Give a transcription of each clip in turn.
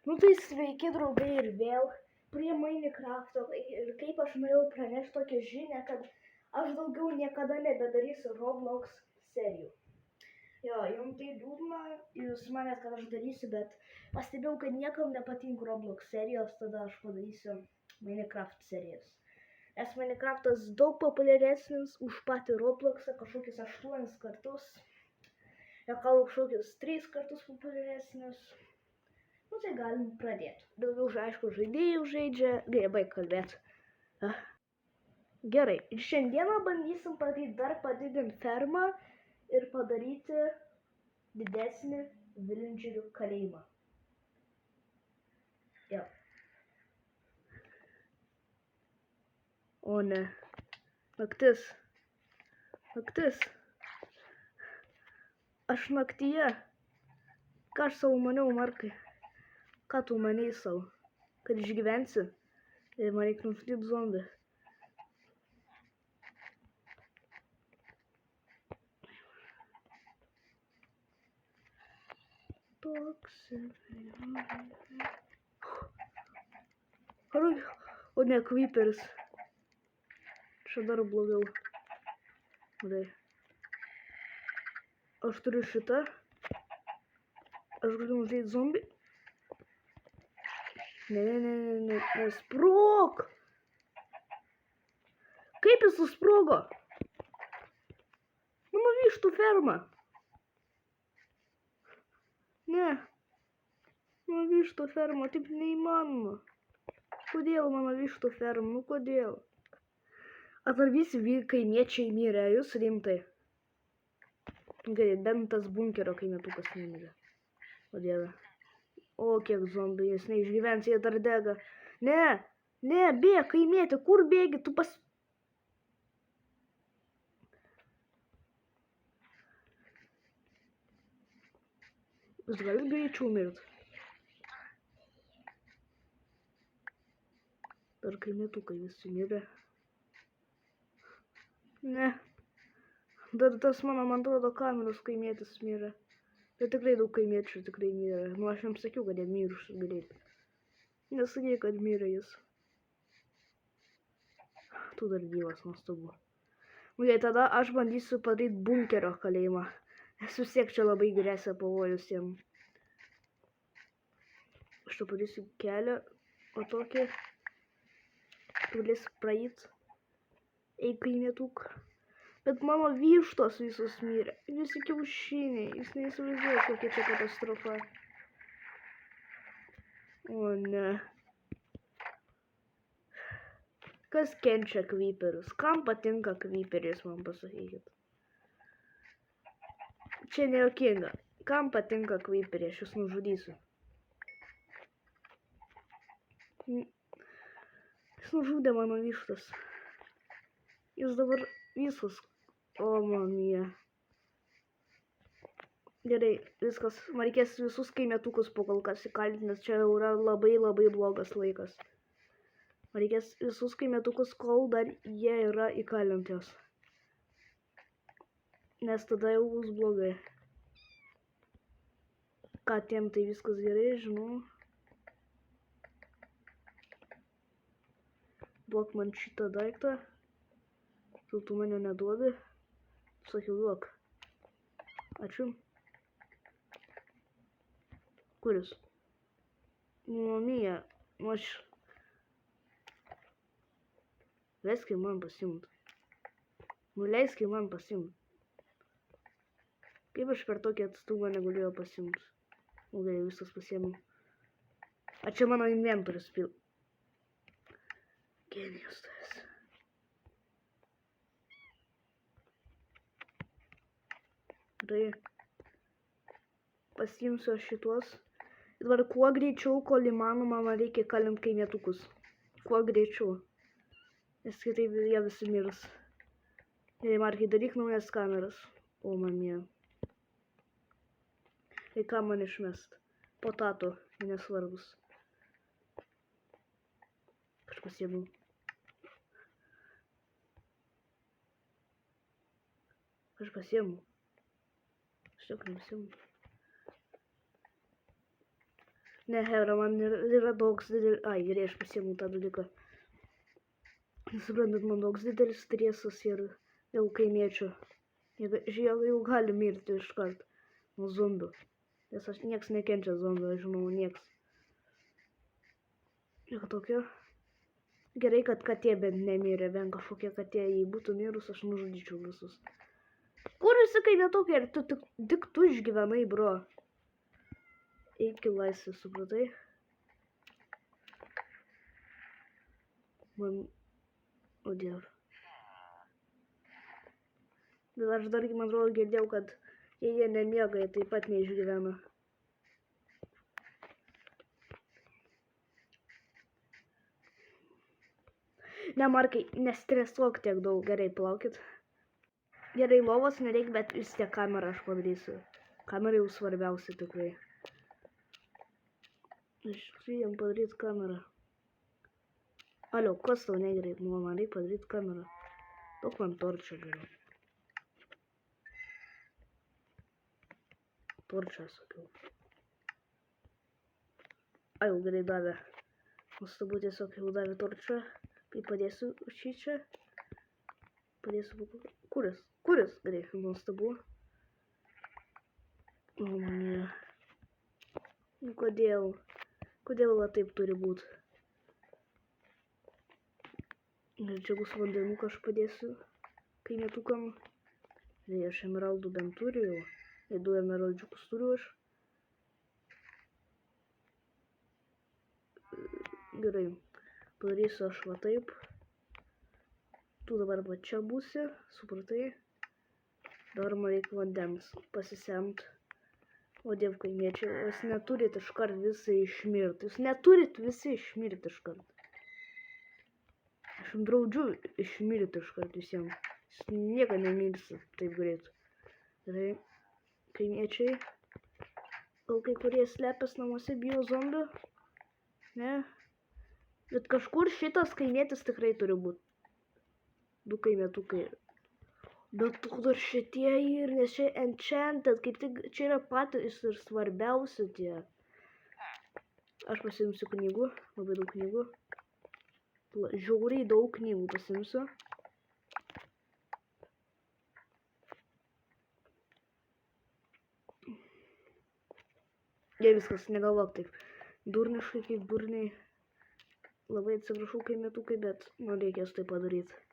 Nu tai sveiki draugai ir vėl prie Minecrafto. Ir kaip aš norėjau pranešti tokią žinią, kad aš daugiau niekada nebedarysiu Roblox serijų. Jo, jums tai liūdna, jūs manęs, kad aš darysiu, bet pastebėjau, kad niekam nepatinka Roblox serijos, tada aš padarysiu Minecraft serijas. Nes Minecraftas daug populiaresnis už patį Robloxą, kažkokius 8 kartus. Ir gal kažkokius 3 kartus populiaresnis. Nu tai galim pradėti. Daugiau, aišku, žaidėjų žaidžia. Gerai, kalbėti. Gerai, ir šiandieną bandysim padaryti dar padidinti fermą ir padaryti didesnį villagerių kalėjimą. Jo. O ne. Naktis. Naktis. Aš naktyje. Ką aš savo maniau, Markai? Ką tu maniai savo? Kad išgyvensi? Ir man reikia nužudyti zombį. Toks. O ne, creeperis. Čia dar blogiau. Gerai. Aš turiu šitą. Aš galiu nužudyti zombį. Ne, sprog! Kaip jis susprogo? Mano vištų ferma. Ne. Mano vištų ferma, taip neįmanoma. Kodėl mano vištų ferma? Nu kodėl? Ar dar visi kaimiečiai mirė, jūs rimtai? Gerai, bent tas bunkerio kaimietukas nemirė. O dieve. O, kiek zombių, jis neišgyvens, jie dar dega. Ne, bėg, kaimietė, kur bėgi, tu pas... Jūs galit greičiau mirt. Dar kaimietukai visi mirė. Ne. Dar tas mano, man atrodo, kameros kaimietis mirė. Tai tikrai daug kaimiečių tikrai mirė. Nu, aš jums sakiau, kad jie mirus greit. Nesakė, kad mirė jis. Tu dar gyvas, nuostabu. Gerai, tada aš bandysiu padaryti bunkerio kalėjimą. Nes vis tiek čia labai grėsia pavojus jiem. Aš čia padarysiu kelią, o tokį galės praeit. Eik kaimietuk. Bet mano vištos visos mirė. Visi kiaušiniai. Jūs neįsivaizduoja, kokia čia katastrofa. O ne. Kas kenčia creeperius? Kam patinka creeperis, man pasakykit. Čia nejuokinga. Kam patinka creeperiai? Aš jūs nužudysiu. Jis nužudė mano vištas. Jis dabar visus. O, mamie. Gerai, viskas. Man reikės visus kaimietukus po kol kas įkalinti, nes čia yra labai blogas laikas. Man reikės visus kaimietukus, kol dar jie yra įkalintos. Nes tada jau bus blogai. Ką tiem tai viskas gerai, žinau. Duok man šitą daiktą. Tu mane neduodi. Sakiau, duok. Ačiū. Kuris? Mamie, aš... Leiskai man pasimt. Leiskai man pasimt. Kaip aš per tokį atstumą negalėjau pasimt? Gerai, viskas pasiėmiau. A čia mano inventorius pil. Genijus tas. Gerai. Pasiimsiu aš šituos. Dabar kuo greičiau, kol įmanoma, man reikia kalinti kaimietukus. Kuo greičiau. Nes kitaip jie visi mirs. Gerai, Markai, daryk naujas kameras. O, mamie. Tai ką man išmest? Potato, nesvarbus. Aš pasiėmiau. Aš pasiėmiau. Aš tiek nepasiėmiau. Ne, Hebra, man yra toks didelis... Ai, gerai, aš pasiėmiau tą dalyką. Suprantat, man toks didelis stresas ir dėl kaimiečio. Jie jau gali mirti iškart nuo zombių. Nes nieks nekenčia zombių, aš žinau, nieks. Ir tokia. Gerai, kad katė bent nemirė, bent kažkokia katė, jei būtų mirus, aš nužudyčiau visus. Kur visi kaimietukai, ir tik tu išgyvenai, bro. Eik į laisvę, supratai? Man... O Dieve. Bet aš dargi, man atrodo, girdėjau, kad jei jie nemiega, jie taip pat neišgyvena. Ne, Markai, nestresuok tiek daug, gerai, plaukit. Gerai, lovos nereik, bet vis tiek kamerą aš padarysiu. Kamera jau svarbiausia tikrai. Aš jam padaryti kamerą. Alio, kas tau negerai? Nu, man reikia padaryti kamerą. Tok man torčą geriau. Torčą, sakiau. Ai, jau gerai davė. Nuostabu, tiesiog jau davė torčą. Tai padėsiu šį čia. Padėsiu... Kuris? Kuris? Gerai, nuostabu. O, mane. Nu, kodėl? Kodėl va taip turi būti? Ir čia bus vandenuką aš padėsiu kaimietukam. Tai aš emeraldų bent turiu jau. Tai 2 emeraldžiukus turiu aš. Gerai. Padarysiu aš va taip. Tu dabar va čia būsi, supratai. Dabar man reikia vandens pasisemt. O Diev kaimiečiai, jūs neturit iškart visi išmirti. Jūs neturit visi išmirti iškart. Aš jums draudžiu išmirti iškart visiems. Jūs nieko nemirsit taip greit. Tai kaimiečiai, gal kai kurie slepias namuose bijo zombių? Ne? Bet kažkur šitas kaimietis tikrai turi būti. 2 kaimietukai. Bet dar šitie ir, nes čia enchanted, kaip tik čia yra patys ir svarbiausi tie. Aš pasiimsiu knygų, labai daug knygų. Žiauriai daug knygų pasiimsiu. Jei viskas, negalvok taip. Durniškai kaip durniai. Labai atsiprašau kaimietukai, bet man reikės tai padaryti.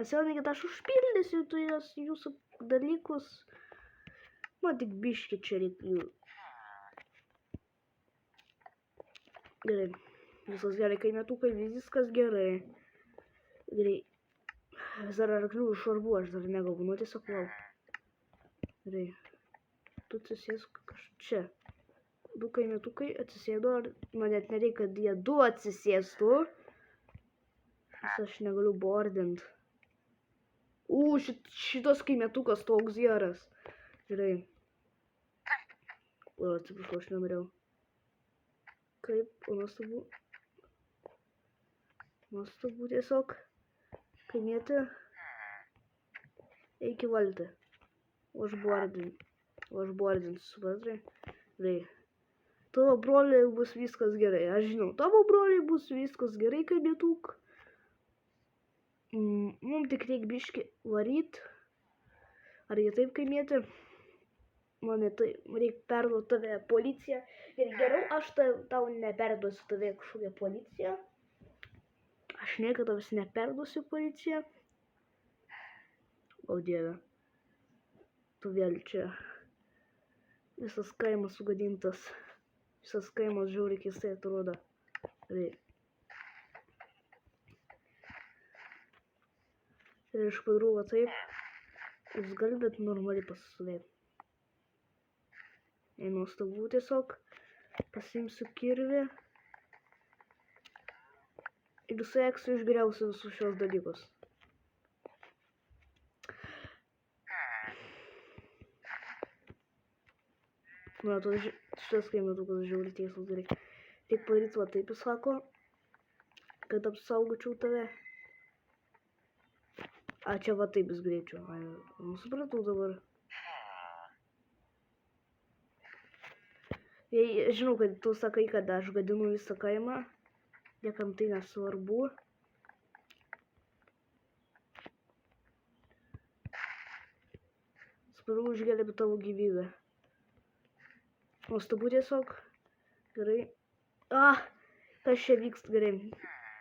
Atsivaukit, aš užpildysiu jūsų dalykus. Man tik biškį čia reikia. Gerai. Viskas gerai, kaimietukai, viskas gerai. Gerai. Vis dar arklių šarvų, aš dar negavau, nu tiesiog lauk. Gerai. Tu atsisėsk čia. 2 kaimietukai atsisėdo, man net nereikia, kad jie 2 atsisėstų. Nes aš negaliu bordint. Šitas kaimietukas toks geras. Gerai. O, atsiprašau, aš nenorėjau. Kaip, nuostabu. Nuostabu tiesiog. Kaimietė. Eik į valtį. O aš bordinsiu, supratai? Gerai. Tavo broliai bus viskas gerai, aš žinau, tavo broliai bus viskas gerai, kaimietuk. Mums tik reikia biškį varyt. Ar jie taip kaimietė? Man tai reikia perduoti tave policiją. Ir geriau aš tau neperduosiu tave kažkokią policiją. Aš niekada tavęs neperduosiu policiją. O Dieve. Tu vėl čia. Visas kaimas sugadintas. Visas kaimas žiauriai keistai atrodo. Ir aš padarau va taip. Jūs galite normaliai pasistovėti. Nuostabu tiesiog. Pasiimsiu kirvį. Ir suėksiu iš geriausių visus šios dalykus. Man atrodo, šitas kaimietukas žiauriai teisus gerai. Reikia padaryti va taip, jis sako, kad apsaugočiau tave. A, čia va taip jis greičiau. Nusipratau dabar. Žinau, kad tu sakai, kad aš gadinu visą kaimą. Niekam tai nesvarbu. Svarbu išgelbėti tavo gyvybę. Nuostabu tiesiog. Gerai. Kas čia vyksta? Gerai.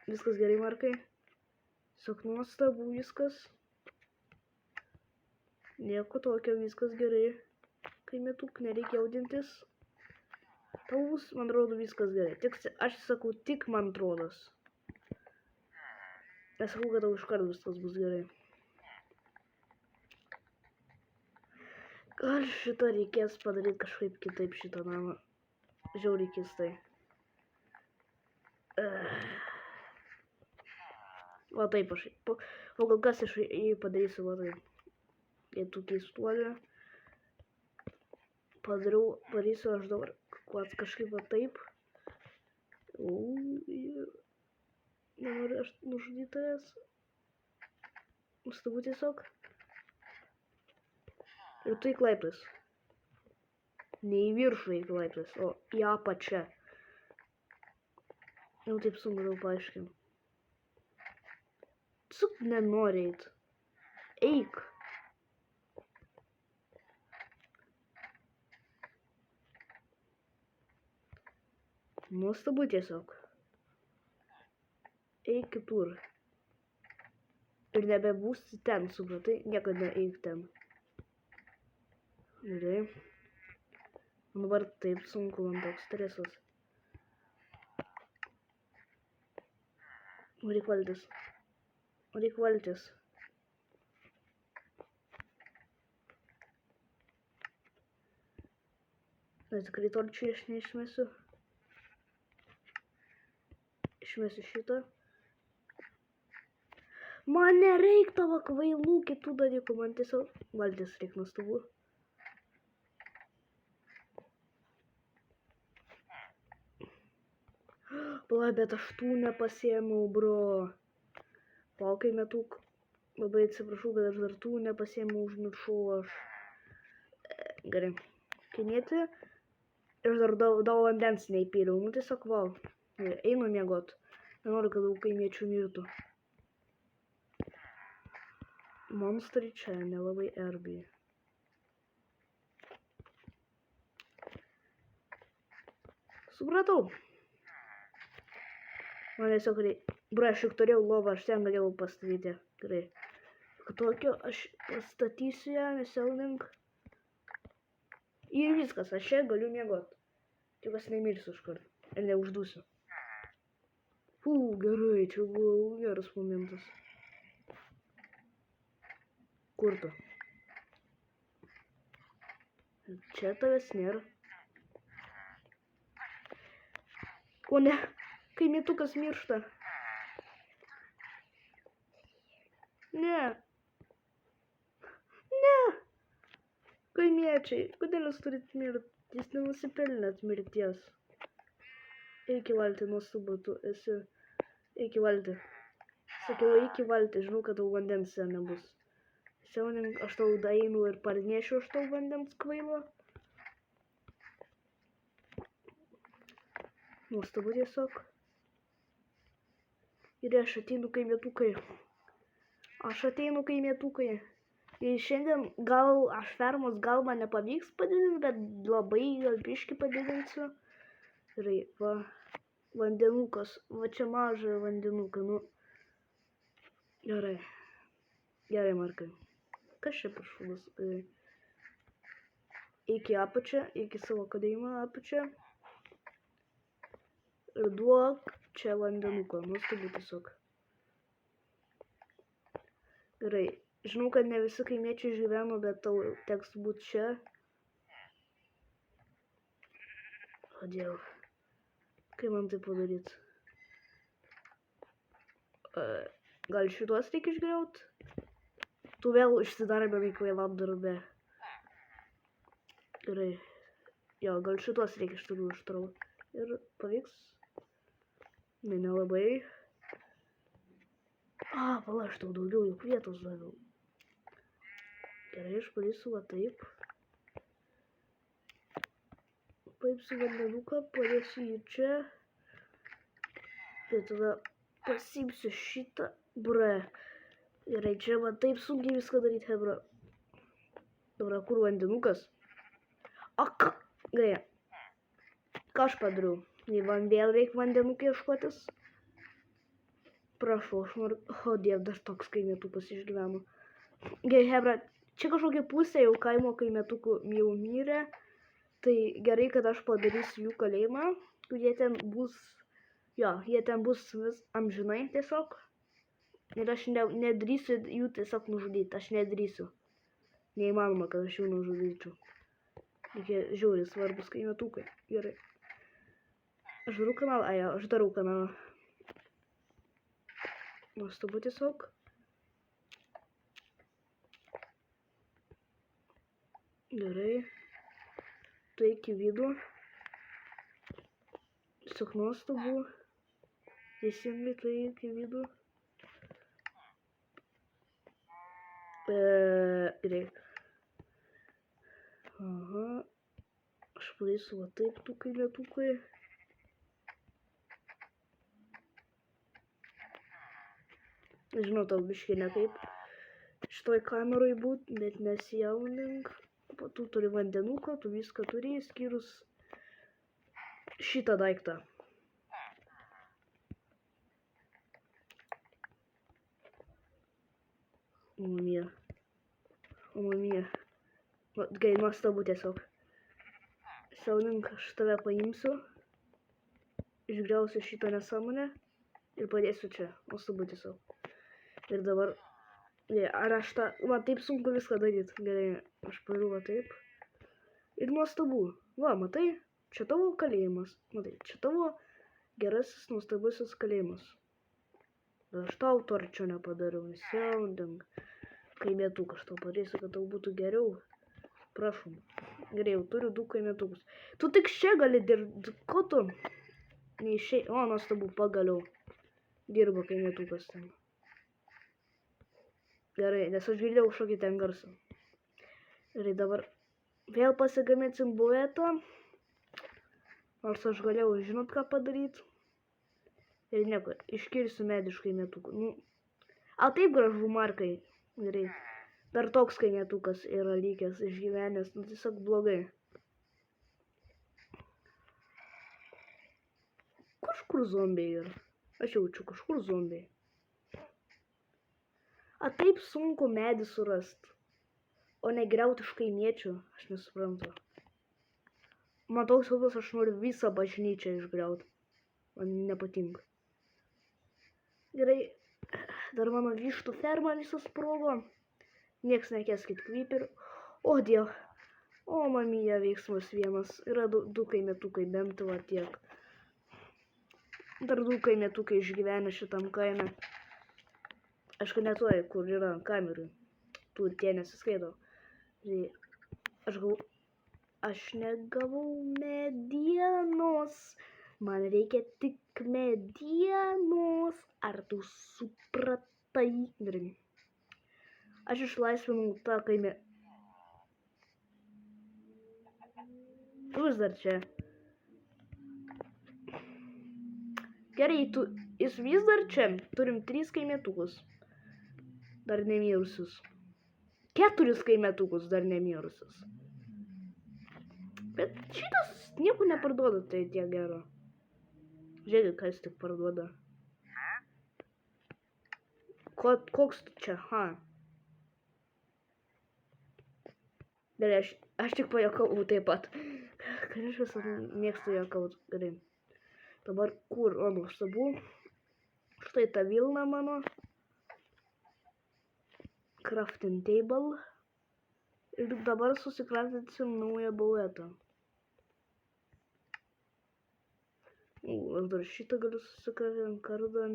Viskas gerai, Markai. Tiesiog nuostabu viskas. Nieko tokio, viskas gerai. Kaimietuk, nereikia jaudintis. Tau bus, man atrodo, viskas gerai. Aš sakau, tik man atrodos. Nesakau, kad tau iškart viskas bus gerai. Gal šitą reikės padaryti kažkaip kitaip šitą namą. Žiauriai keistai. Va taip aš. O gal kas aš jį padarysiu, va taip. Jei tu keistuolė. Padarysiu aš dabar kažkaip va taip. Nenoriu aš nužudyti tavęs. Nustabu tiesiog. Ir tu į laiptus. Ne į viršų į laiptus, o į apačią. Jau taip sunku paaiškinti. Tiesiog nenori eit. Eik. Nuostabu tiesiog. Eik kitur. Ir nebebūsi ten, supratai? Niekada eik ten. Gerai. Dabar taip sunku, man toks stresas. Reik valtis. Reik valtis. Na, tikrai torčiai aš neišmesiu. Išmesiu šitą. Man nereik tavo kvailų kitų dalykų, man tiesiog valtis reik nuostabu. Pala, bet aš tų nepasiėmiau, bro. Palkai metuk. Labai atsiprašau, bet aš dar tų nepasiėmiau, užmiršau aš. Gerai. Kaimėti. Ir aš dar daug vandens neįpyliau. Nu tiesiog val. Einu miegot. Nenoriu, kad daug kaimiečių mirtų. Monstrai čia nelabai erbi. Supratau. Man tiesiog bro, aš juk turėjau lovą, aš ten galėjau pastatyti. Gerai. Tokio aš pastatysiu ją, nesiaudink. Ir viskas, aš čia galiu miegot. Tik aš nemirsiu iškart. Ir neuždusiu. Gerai, čia buvo geras momentas. Kur tu? Čia tavęs nėra. O ne, kaimietukas miršta. Ne. Ne. Kaimiečiai, kodėl jūs turit mirti? Jis nenusipelnėt mirties. Eik į valtį, nuostabu, tu esi. Eik į valtį. Sakiau, eik į valtį, žinau, kad tau vandens ten nebus. Siaunink, aš tau dainu ir parnešiu aš tau vandens kvailo. Nuostabu tiesiog. Ir aš ateinu kaimietukai. Aš ateinu kaimietukai. Ir šiandien gal aš fermos gal man nepavyks padidinti, bet labai gal biškį padidinsiu. Gerai, va. Vandenukas. Va čia mažą vandenuką, nu. Gerai. Gerai, Markai. Kas čia pašūdas? Eik į apačią, eik į savo kalėjimą apačią. Ir duok čia vandenuką. Nuostabu tiesiog. Gerai. Žinau, kad ne visi kaimiečiai išgyveno, bet tau teks būti čia. O Dieve. Kaip man tai padaryti? Gal šituos reikia išgriauti? Tu vėl išsidarbinai kvailą apdarbę. Gerai. Jo, gal šituos reikia iš tikrųjų ištraukt. Ir pavyks? Ne, nelabai. Pala, aš tau daugiau juk vietos daviau. Gerai, aš padarysiu va taip. paimsiu vandenuką, padėsiu jį čia. Ir tada pasiimsiu šitą. Bre. Gerai, čia man taip sunkiai viską daryti, hebra. Dabar, kur vandenukas? Aka. Gerai. Ką aš padariau? Jei man vėl reikia vandenukį ieškotis. Prašau, aš noriu... O, diev, dar toks kaimietukas išgyveno. Gerai, hebra, čia kažkokia pusė jau kaimo kaimietukų jau mirė. Tai gerai, kad aš padarysiu jų kalėjimą. Jie ten bus... Jo, jie ten bus vis amžinai tiesiog. Ir aš nedrįsiu jų tiesiog nužudyti. Aš nedrįsiu. Neįmanoma, kad aš jų nužudyčiau. Tokie žiauriai svarbus kaimietukai. Gerai. Aš darau kanalą. Ai, aš darau kanalą. Nuostabu tiesiog. Gerai. Tai iki vidų. Tiesiog nuostabu. Teisingai tai iki vidų. Gerai. Aha. Aš padarysiu va taip tų kaimietukai. Žinau, tau biškai ne taip šitoj kameroj būt, bet nesijaudink. Tu turi vandenuką, tu viską turi, skyrus šitą daiktą. O, mamie. O, mamie. Gai, nuostabu tiesiog. Siaudink, aš tave paimsiu. Išgriausiu šitą nesąmonę. Ir padėsiu čia. Nuostabu tiesiog. Ir dabar... Ar aš tą... Man taip sunku viską daryti. Gerai, aš padariau va taip. Ir nuostabu. Va, matai? Čia tavo kalėjimas. Matai, čia tavo gerasis, nuostabusis kalėjimas. Bet aš tau torčio nepadariau. Nesiaudink. Kaimietuką aš tau padarysiu, kad tau būtų geriau. Prašom. Gerai, jau turiu 2 kaimietukus. Tu tik čia gali dirbti. Ko tu? Neišėjai. O, nuostabu, pagaliau. Dirba kaimietukas ten. Gerai, nes aš girdėjau kažkokį ten garsą. Gerai, dabar vėl pasigaminsim buetą. Nors aš galėjau, žinot, ką padaryti. Ir nieko, iškirsiu medį iš kaimietukų. Nu, a taip gražu, Markai. Gerai. Dar toks kaimietukas yra lygęs, išgyvenęs. Nu, tiesiog blogai. Kažkur zombiai yra. Aš jaučiu, kažkur zombiai. A taip sunku medį surasti. O negriauti iš kaimiečių. Aš nesuprantu. Man toks jausmas, aš noriu visą bažnyčią išgriauti. Man nepatinka. Gerai. Dar mano vištų ferma visas sprogo. Nieks nekeskit creeper. O, diev. O, mamija, veiksmas vienas. Yra 2 kaimietukai, bent va tiek. Dar 2 kaimietukai išgyvenę šitam kaime. Aišku, netuoju, kur yra kamerų. Tų tie nesiskaito. Aš negavau medienos. Man reikia tik medienos. Ar tu supratai? Gerai. Aš išlaisvinau tą kaimę. Tu vis dar čia. Gerai, jis vis dar čia. Turim 3 kaimietukus. Dar nemirusius. 4 kaimietukus dar nemirusius. Bet šitas nieko neparduoda, tai tiek gero. Žiūrėk, kas tik parduoda. Koks tu čia? Ha. Gerai, aš tik pajuokavau taip pat. Kad aš visą mėgstu juokauti. Gerai. Dabar kur? O, nuostabu. Štai ta vilna mano. Crafting table. Ir dabar susikraftinsim naują buetą. Aš dar šitą galiu susikraftinti kardą,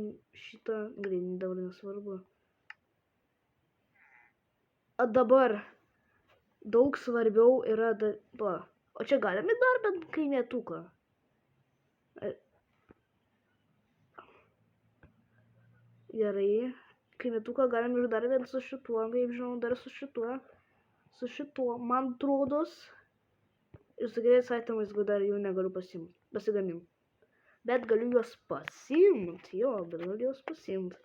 šitą, gerai, dabar nesvarbu. O dabar daug svarbiau yra, o čia galime dar bent kaimietuką. Gerai, kaimietuką galime ir dar bent su šituo, kaip žinau, dar su šituo. Su šituo, man atrodos. Ir su gerais atimais, jeigu dar jų negaliu pasigaminti. Bet galiu juos pasiimti, jo, bet galiu juos pasiimti.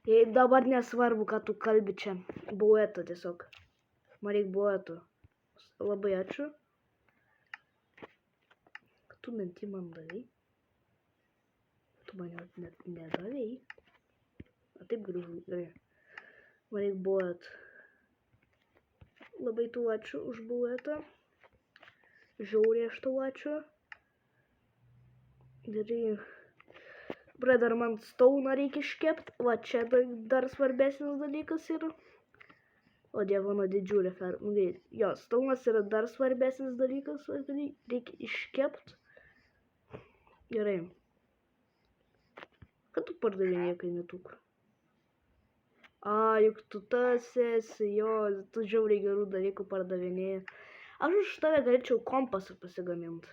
Jei dabar nesvarbu, ką tu kalbi čia. Bueto tiesiog. Man reikia bueto. Labai ačiū. Tu menti man davei. Tu man net nedavei. A taip galiu, gerai. Man reikia bueto. Labai tu ačiū už buetą. Žiauriai aš tau ačiū. Gerai. Dar man stauną reikia iškepti. Va čia dar svarbesnis dalykas yra. O dievo, mano didžiulė ferma. Jo, staunas yra dar svarbesnis dalykas. Reikia iškepti. Gerai. Ką tu pardavinėjai kaimietuką? Juk tu tas esi, jo, tu žiauriai gerų dalykų pardavinėjai. Aš už tave galėčiau kompasą pasigaminti.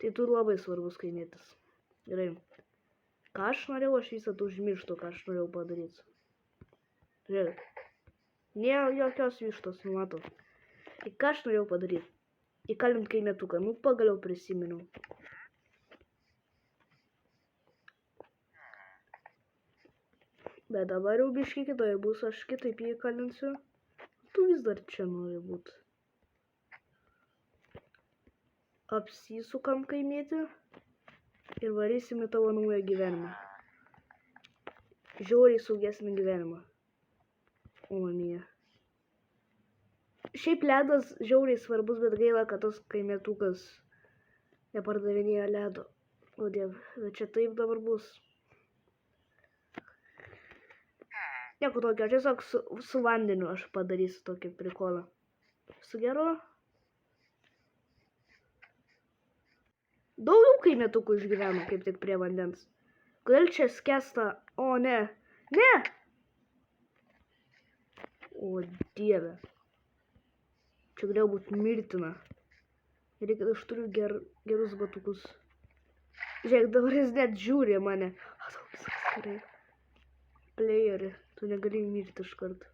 Tai tu labai svarbus kaimietis. Gerai. Ką aš norėjau, aš visą užmirštu, ką aš norėjau padaryti. Žiūrėk. Nė jokios vištos, numatau. Ir ką aš norėjau padaryti? Įkalint kaimietuką. Nu, pagaliau prisiminiau. Bet dabar jau biškai kitoje bus, aš kitaip jį įkalinsiu. Tu vis dar čia nori būti. Apsisukam kaimietį. Ir varysim į tavo naują gyvenimą. Žiauriai saugesnį gyvenimą. O, mamija. Šiaip ledas žiauriai svarbus, bet gaila, kad tas kaimietukas nepardavinėja ledo. O diev, bet čia taip dabar bus. Nieko tokio, tiesiog su vandeniu aš padarysiu tokį prikolą. Su geru. Daugiau kaimietukų išgyveno, kaip tik prie vandens. Kodėl čia skęsta? O, ne. Ne! O, dieve. Čia galėjo būti mirtina. Ir kad aš turiu gerus batukus. Žiūrėk, dabar jis net žiūri mane. Tau viskas gerai. Playeri, tu negali mirti iš karto.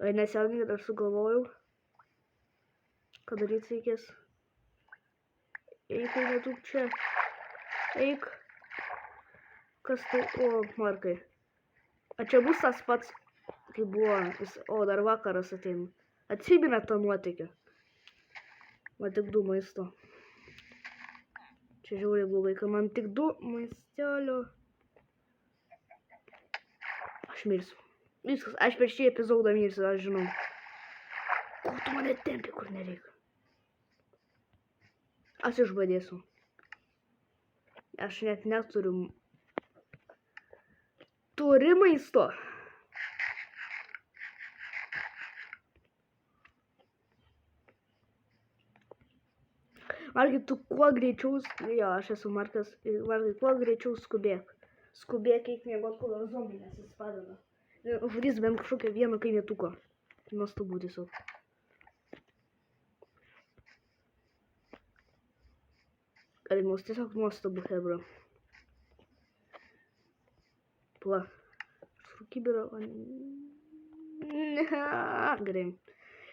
Nesenai, kad aš sugalvojau, ką daryti reikės. Eik, kaimietuk čia. Eik. Kas tai? O, Markai. A čia bus tas pats, kaip buvo. O, dar vakaras ateina. Atsimena tą nuotykį. Man tik 2 maisto. Čia žiauriai blogai, kad man tik 2 maistelio. Aš mirsiu. Viskas, aš per šį epizodą mirsiu, aš žinau. Ko tu mane tempi, kur nereikia? Aš išbadėsiu. Aš net neturiu. Turi maisto. Markai, tu kuo greičiau... Jo, aš esu Markas. Markai, kuo greičiau skubėk. Skubėk, eik miegot, kol zombiai nesispadina. Uždys bent kažkokią vieną kaimietuką. Nuostabu tiesiog. Kalimus tiesiog nuostabu, hebra. Pla. Kibiro. Gerai.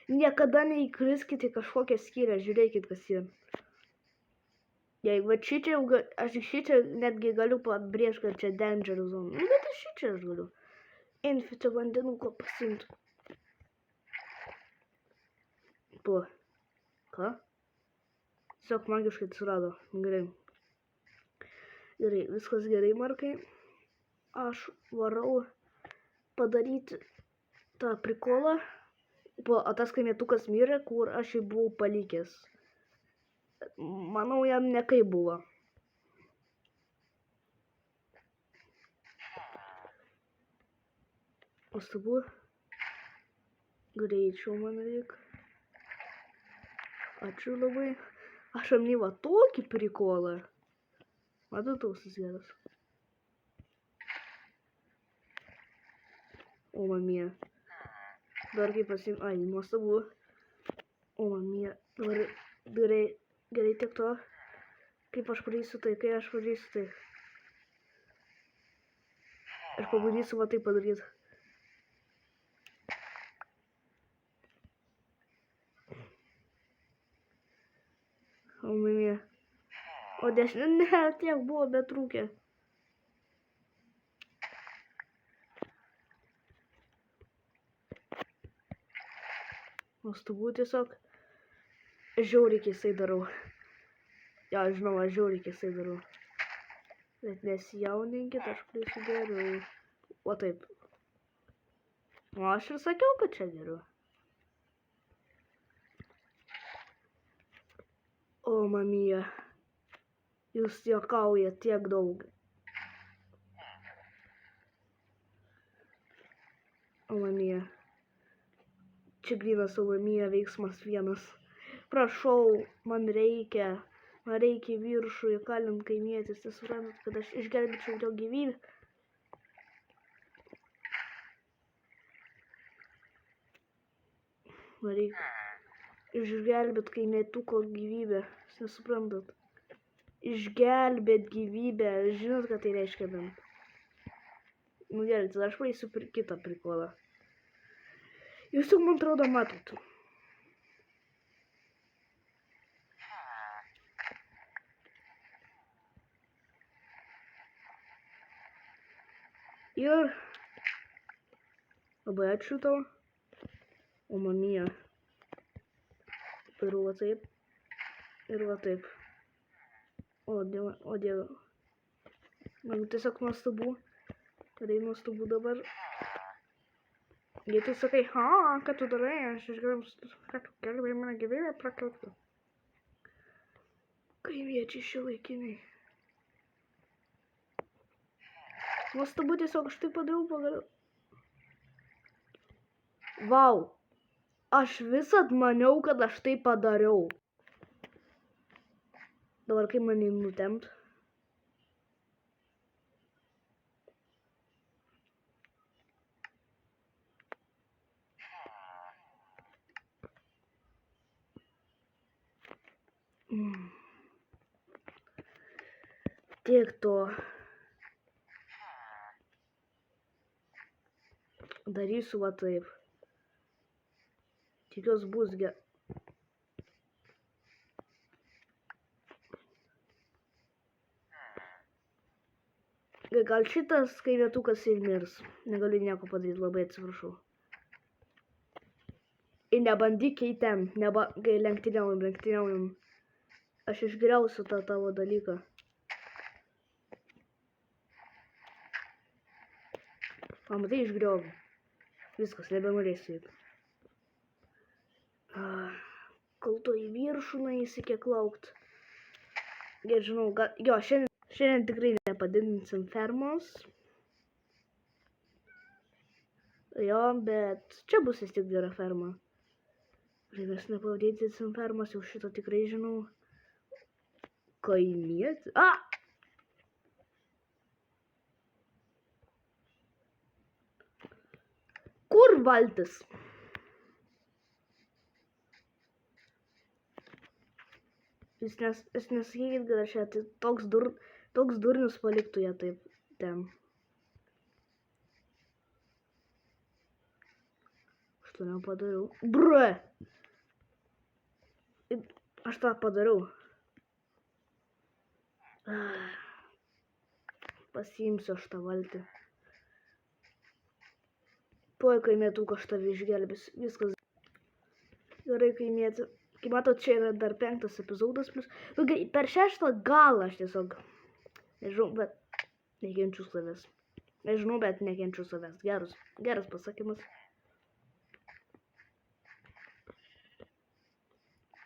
Niekada neįkriskite kažkokią skyrę, žiūrėkit, kas yra. Jeigu šičia, aš šičia netgi galiu pabrėžti, kad čia danger zone. Nu, bet aš šičia aš galiu. Infite vandenuko pasimti. Pla. Ką? Tiesiog magiškai atsirado. Gerai. Gerai, viskas gerai, Markai. Aš varau padaryti tą prikolą. O tas kaimietukas mirė, kur aš jį buvau palikęs. Manau, jam nekaip buvo. Nuostabu. Greičiau man reikia. Ačiū labai. Aš amnyva tokį prikolą. Matau tausis geras. O mamie. Dar kaip pasim... Ai, nuostabu. O mamie. Dabar gerai tiek to. Kaip aš padarysiu tai, kai aš padarysiu tai. pabandysiu va taip padaryti. O mamie. O dešinė, ne, tiek buvo betrūkė. Nuostabu tiesiog. Žiauriai keistai darau. Jo, žinoma, žiauriai keistai darau. Bet nesijaudinkit, aš plysiu geriau. O taip. O aš ir sakiau, kad čia geriau. O mamie. Jūs juokaujat tiek daug. O mamie. Čia grynas o mamie veiksmas vienas. Prašau, man reikia į viršų įkalint kaimietis. Jūs suprantat, kad aš išgelbėčiau jo gyvybę. Man reikia išgelbėt kaimietuko gyvybę. Jūs nesuprantat. Išgelbėt gyvybę. Žinot, ką tai reiškia bent. Nu gerai, tada aš praeisiu kitą prikolą. Jūs jau man atrodo matot. Ir labai ačiū tau. O mamie. Ir va taip. Ir va taip. O dieve. Man tiesiog nuostabu. Tai nuostabu dabar. Jei tu sakai, ką tu darai, aš išgelbėjau, ką tu gelbėjai mane gyvybę prakalbtų. Kaimiečiai šiuolaikiniai. Nuostabu tiesiog, aš tai padariau pagaliau. Vau. Aš visad maniau, kad aš tai padariau. Dabar kaip mane nutemt. Tiek to. Darysiu va taip. Tikiuosi bus gerai. Gal šitas kaimietukas ir mirs. Negaliu nieko padaryti, labai atsiprašau. Ir nebandyk į ten, kai lenktyniaujam. Aš išgriausiu tą tavo dalyką. Pamatai, išgriausiu. Viskas, nebenorėsiu įt. Kol to į viršų nueisi kiek laukt. Ir žinau, jo, šiandien tikrai nepadidinsim fermos. Jo, bet čia bus vis tik gera ferma. Mes nepavadinsim fermos, jau šito tikrai žinau. Kaimietis. Kur valtis? Jūs nesakykit, kad aš čia toks durnius paliktų ją taip ten. Aš to nepadariau. Bre! Aš tą padariau. Pasiimsiu aš tą valtį. Tuoj kaimietuką aš tave išgelbėsiu. Viskas. Gerai, kaimietį. Kaip matot, čia yra dar 5 epizodas plus. Per 6 galą aš tiesiog. Nežinau, bet nekenčiu savęs. Nežinau, bet nekenčiu savęs. Geras pasakymas.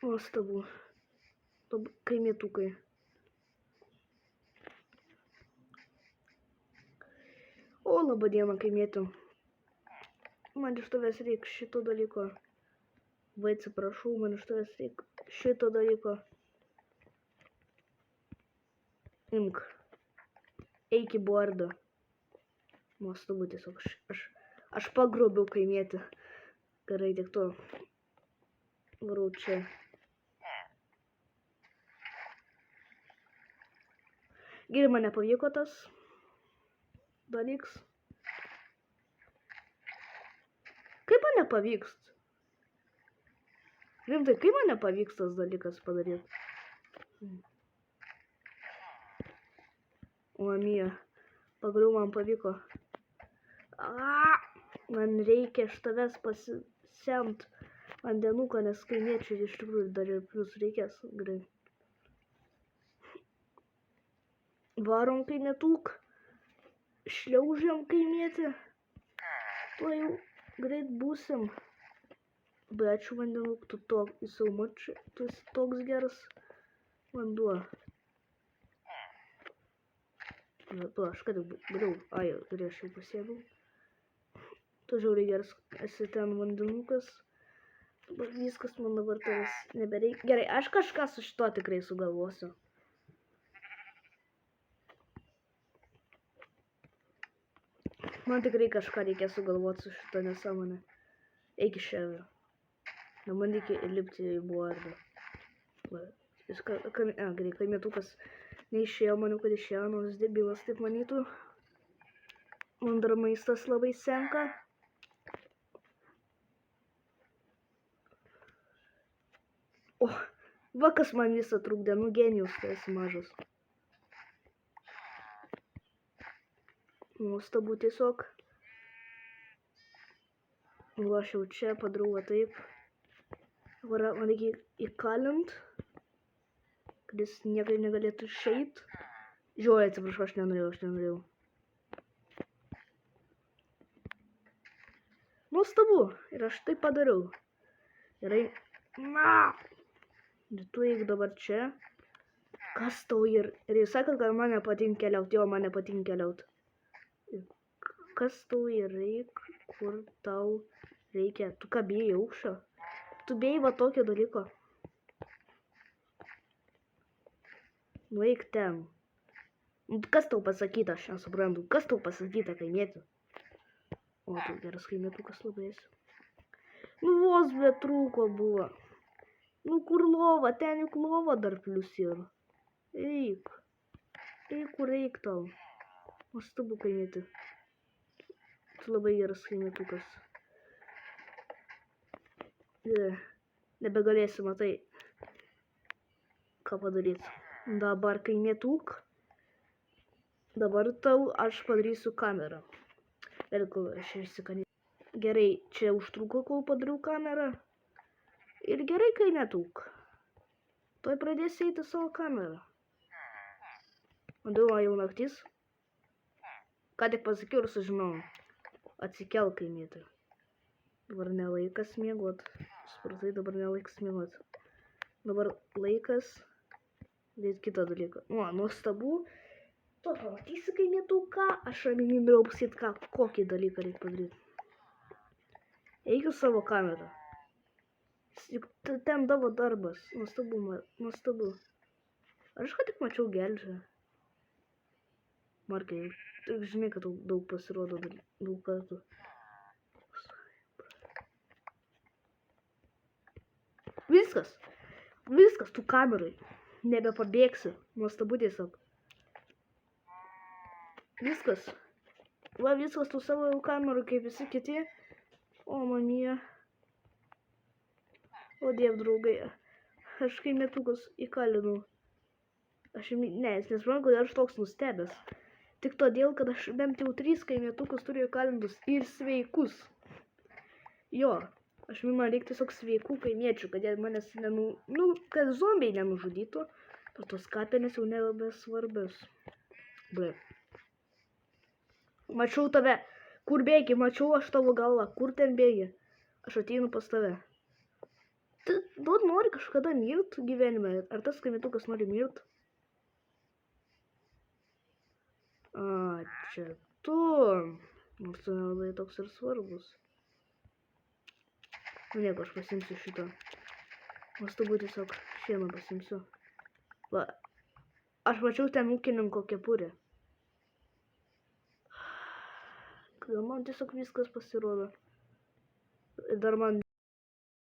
Nuostabu. Kaimietukai. O, laba diena, kaimietį. Man iš tavęs reikia šito dalyko. Vai atsiprašau, man iš tavęs reikia šito dalyko. Imk. Eik į bordą. Nuostabu tiesiog. Aš pagrobiau kaimietį. Gerai, tik to. Varau čia. Gerai, man nepavyko tas dalyks. man nepavyks? Rimtai, kaip man nepavyks tas dalykas padaryti? O, mija, pagaliau man pavyko. Man reikia iš tavęs pasisemt vandenuką, nes kaimiečiai iš tikrųjų dar ir plius reikės. Gerai. Varom kaimietuk. Šliaužiam kaimietį. Tuo jau greit būsim. Bet ačiū vandenuk, tu esi toks geras vanduo. Pala, aš ką tik galiu. Ai, gerai, aš jau pasėdau. Tu žiauriai geras esi ten vandenukas. Viskas man dabar tavęs nebereikia. Gerai, aš kažką su šito tikrai sugalvosiu. Man tikrai kažką reikia sugalvoti su šito nesąmonė. Eik iš čia. Nebandyk įlipti į bordą. Gerai, kaimietukas neišėjo, maniau, kad išėjo, nors debilas taip manytų. Man dar maistas labai senka. O, va kas man visą trukdė, nu genijus, tai esi mažas. Nuostabu tiesiog. Va, aš jau čia padarau va taip. Man reikia įkalint, kad jis niekada negalėtų išeit. Žiūrėjau, atsiprašau, aš nenorėjau. Nuostabu, ir aš tai padariau. Gerai. Ir tu eik dabar čia. Kas tau ir jūs sakot, kad man nepatinka keliauti. Jo, man nepatinka keliauti. Kas tau ir reik, kur tau reikia. Tu ką bijai aukščio? Tu bijai va tokio dalyko. Nueik ten. Kas tau pasakyta, aš nesuprantu. Kas tau pasakyta, kaimieti? O, tai geras kaimietukas labai esi. Nu, vos bet trūko buvo. Nu, kur lova? Ten juk lova dar plius yra. Eik. Eik, kur eik tau. Nuostabu, kaimieti. Tu labai geras kaimietukas. Nebegalėsi, matai, ką padaryti. Dabar kaimietuk. Dabar tau aš padarysiu kamerą. Ir kol aš išsikanėjau. Gerai, čia užtruko, kol padariau kamerą. Ir gerai, kaimietuk. Tuoj pradėsi eiti savo kamerą. Vadau, jau naktis. Ką tik pasakiau ir sužinau. Atsikelk, kaimietį. Dabar nelaikas miegot. Supratai, dabar nelaikas miegot. Dabar laikas daryti kitą dalyką. O, nuostabu. Tu pamatysi, kaimietuką. Aš ramiai norėjau pasakyti, kokį dalyką reikia padaryti. Eik į savo kamerą. Juk ten tavo darbas. Nuostabu, nuostabu. Ar aš ką tik mačiau gelžę? Markai, tu žinai, kad daug pasirodo daug kartų. Viskas, tu kamerai. Nebepabėgsi. Nuostabu tiesiog. Viskas. Va, viskas, tu savo kamerų kaip visi kiti. O, mamija. O, diev, draugai. Aš kaimietukus įkalinau. Jis nesuprantu, kodėl aš toks nustebęs. Tik todėl, kad aš bent jau 3 kaimietukus turiu įkalintus ir sveikus. Jo. Aš man reikia tiesiog sveikų kaimiečių, kad jie manęs kad zombiai nenužudytų. O tos kapinės jau nelabai svarbios. Mačiau tave. Kur bėgi? Mačiau aš tavo galvą. Kur ten bėgi? Aš ateinu pas tave. Tu nori kažkada mirt gyvenime? Ar tas kaimietukas nori mirt? A, čia tu. Nors tu nelabai toks ir svarbus. Nu, nieko, aš pasimsiu šitą. Nuostabu tiesiog šieną pasimsiu. Va, aš mačiau ten ūkininko kepurę. Kodėl man tiesiog viskas pasirodo. Ir dar man